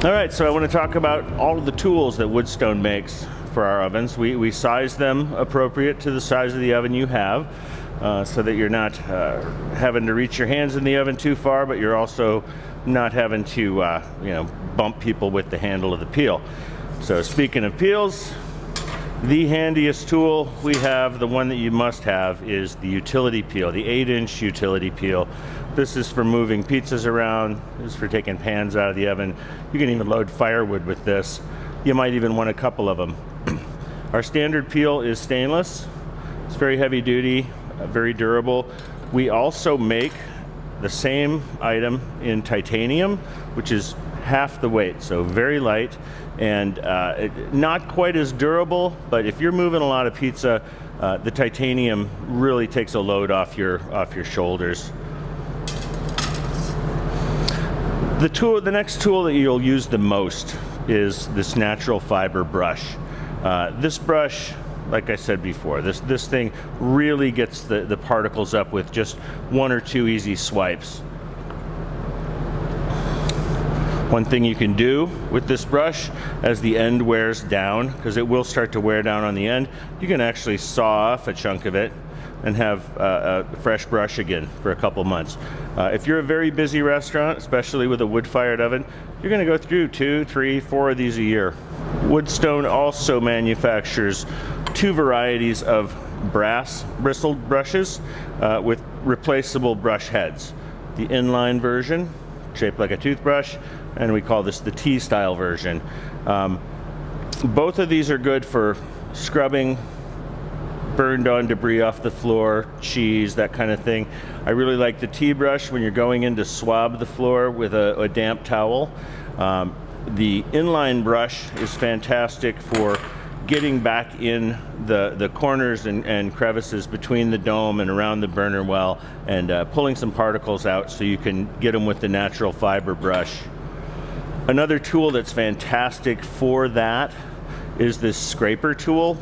All right, so I want to talk about all of the tools that Woodstone makes for our ovens. We size them appropriate to the size of the oven you have, so that you're not having to reach your hands in the oven too far, but you're also not having to bump people with the handle of the peel. So speaking of peels, the handiest tool we have, the one that you must have, is the utility peel, the 8-inch utility peel. This is for moving pizzas around. This is for taking pans out of the oven. You can even load firewood with this. You might even want a couple of them. Our standard peel is stainless. It's very heavy duty, very durable. We also make the same item in titanium, which is half the weight, so very light and not quite as durable, but if you're moving a lot of pizza, the titanium really takes a load off your shoulders. The next tool that you'll use the most is this natural fiber brush. This brush, like I said before, this thing really gets the particles up with just 1 or 2 easy swipes. One thing you can do with this brush, as the end wears down, because it will start to wear down on the end, you can actually saw off a chunk of it and have a fresh brush again for a couple months. If you're a very busy restaurant, especially with a wood-fired oven, you're going to go through 2, 3, 4 of these a year. Woodstone also manufactures 2 varieties of brass bristled brushes with replaceable brush heads. The inline version, shaped like a toothbrush, and we call this the T-style version. Both of these are good for scrubbing burned on debris off the floor, cheese, that kind of thing. I really like the T-brush when you're going in to swab the floor with a damp towel. The inline brush is fantastic for getting back in the corners and crevices between the dome and around the burner well, and pulling some particles out so you can get them with the natural fiber brush. Another tool that's fantastic for that is this scraper tool.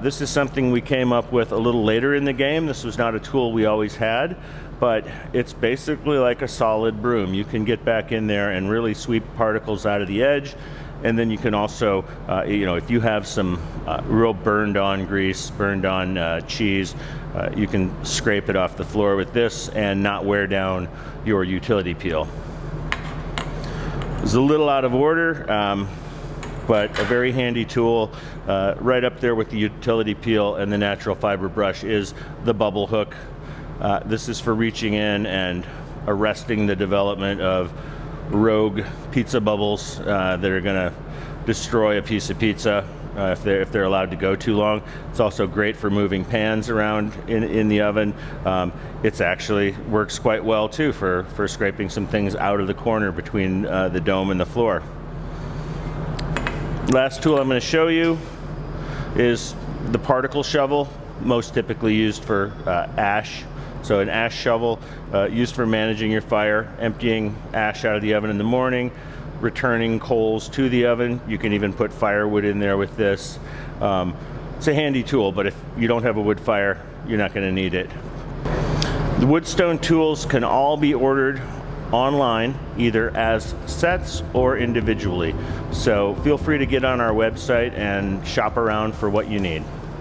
This is something we came up with a little later in the game. This was not a tool we always had, but it's basically like a solid broom. You can get back in there and really sweep particles out of the edge. And then you can also, if you have some real burned on grease, burned on cheese, you can scrape it off the floor with this and not wear down your utility peel. It's a little out of order, but a very handy tool. Right up there with the utility peel and the natural fiber brush is the bubble hook. This is for reaching in and arresting the development of rogue pizza bubbles that are going to destroy a piece of pizza if they're allowed to go too long. It's also great for moving pans around in the oven. It's actually works quite well too for scraping some things out of the corner between the dome and the floor. Last tool I'm going to show you is the particle shovel, most typically used for ash. So an ash shovel used for managing your fire, emptying ash out of the oven in the morning, returning coals to the oven. You can even put firewood in there with this. It's a handy tool, but if you don't have a wood fire, you're not going to need it. The Woodstone tools can all be ordered online, either as sets or individually. So feel free to get on our website and shop around for what you need.